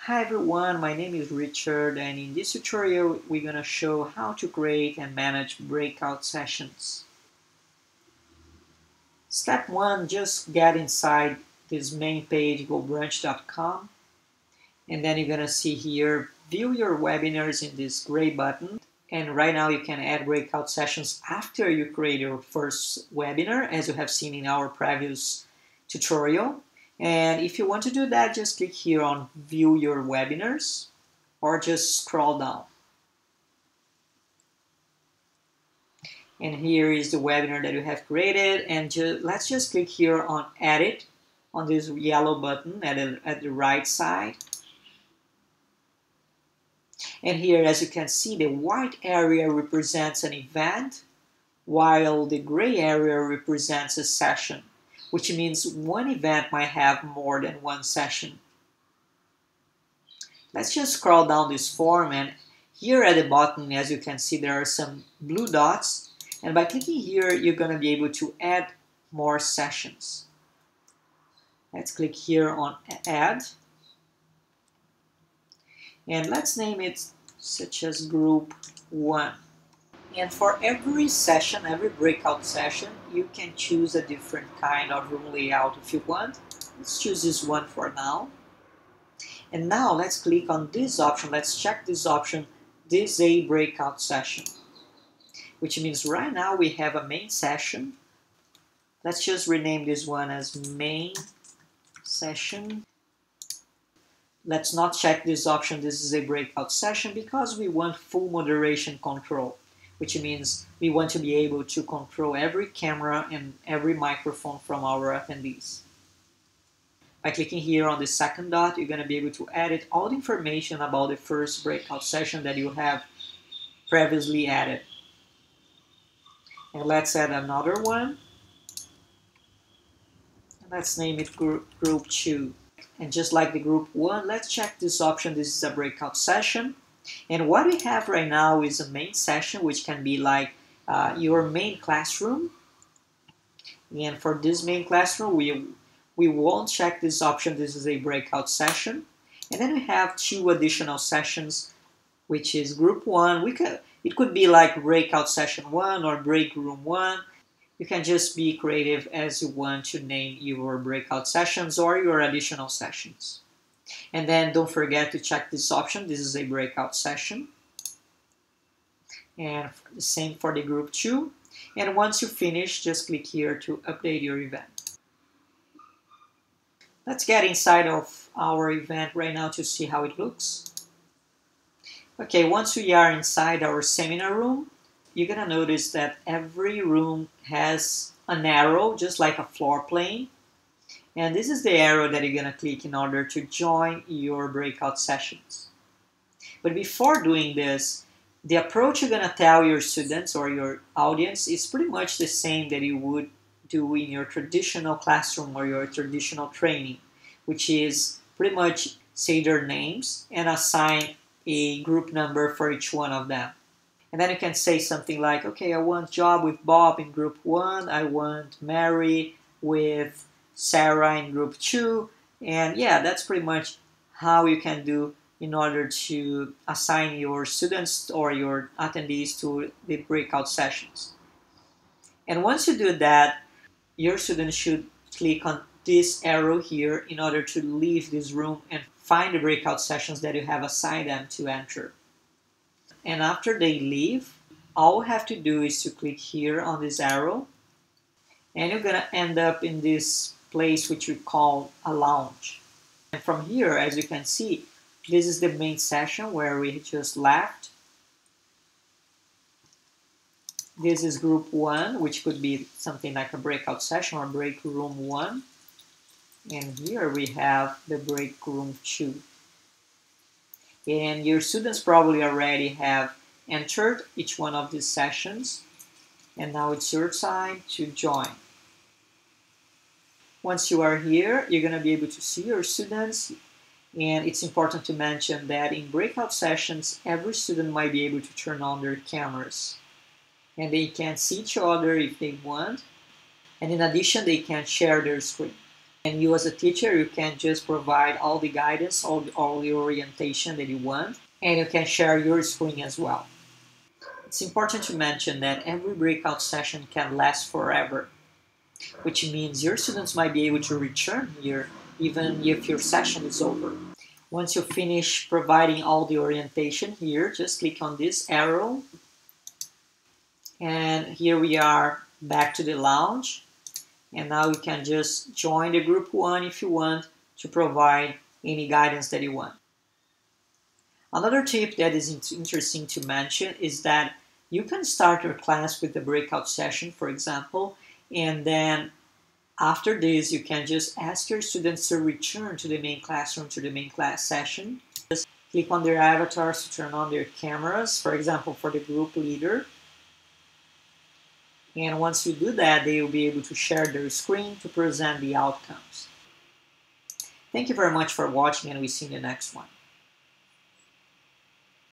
Hi everyone, my name is Richard, and in this tutorial we're going to show how to create and manage breakout sessions. Step 1, just get inside this main page, GoBrunch.com, and then you're going to see here, view your webinars in this gray button. And right now you can add breakout sessions after you create your first webinar, as you have seen in our previous tutorial. And if you want to do that, just click here on View Your Webinars, or just scroll down. And here is the webinar that you have created, and let's just click here on Edit, on this yellow button at the right side. And here, as you can see, the white area represents an event, while the gray area represents a session, which means one event might have more than one session. Let's just scroll down this form, and here at the bottom, as you can see, there are some blue dots, and by clicking here, you're going to be able to add more sessions. Let's click here on Add, and let's name it such as Group 1. And for every session, every breakout session, you can choose a different kind of room layout if you want. Let's choose this one for now. And now let's click on this option. Let's check this option, Disable Breakout Session, which means right now we have a main session. Let's just rename this one as Main Session. Let's not check this option, this is a breakout session, because we want full moderation control, which means we want to be able to control every camera and every microphone from our attendees. By clicking here on the second dot, you're going to be able to edit all the information about the first breakout session that you have previously added. And let's add another one. And let's name it Group 2. And just like the Group 1, let's check this option. This is a breakout session. And what we have right now is a main session, which can be like your main classroom. And for this main classroom, we won't check this option. This is a breakout session. And then we have two additional sessions, which is Group 1. It could be like Breakout Session 1 or Break Room 1. You can just be creative as you want to name your breakout sessions or your additional sessions. And then don't forget to check this option. This is a breakout session. And the same for the Group 2. And once you finish, just click here to update your event. Let's get inside of our event right now to see how it looks. Okay, once we are inside our seminar room, you're going to notice that every room has an arrow, just like a floor plane. And this is the arrow that you're going to click in order to join your breakout sessions. But before doing this, the approach you're going to tell your students or your audience is pretty much the same that you would do in your traditional classroom or your traditional training, which is pretty much say their names and assign a group number for each one of them. And then you can say something like, okay, I want Job with Bob in Group 1, I want Mary with Sarah in Group 2, and yeah, that's pretty much how you can do in order to assign your students or your attendees to the breakout sessions. And once you do that, your students should click on this arrow here in order to leave this room and find the breakout sessions that you have assigned them to enter. And after they leave, all you have to do is to click here on this arrow, and you're going to end up in this place which we call a lounge. And from here, as you can see, this is the main session where we just left. This is Group 1, which could be something like a breakout session or break room 1. And here we have the break room 2. And your students probably already have entered each one of these sessions, and now it's your time to join. Once you are here, you're going to be able to see your students, and it's important to mention that in breakout sessions, every student might be able to turn on their cameras, and they can see each other if they want, and in addition, they can share their screen. And you as a teacher, you can just provide all the guidance, all the orientation that you want, and you can share your screen as well. It's important to mention that every breakout session can last forever, which means your students might be able to return here even if your session is over. Once you finish providing all the orientation here, just click on this arrow, and here we are back to the lounge. And now you can just join the group one if you want to provide any guidance that you want. Another tip that is interesting to mention is that you can start your class with a breakout session, for example, and then after this you can just ask your students to return to the main classroom, to the main class session. Just click on their avatars to turn on their cameras, for example, for the group leader. And once you do that, they will be able to share their screen to present the outcomes. Thank you very much for watching, and we'll see you in the next one.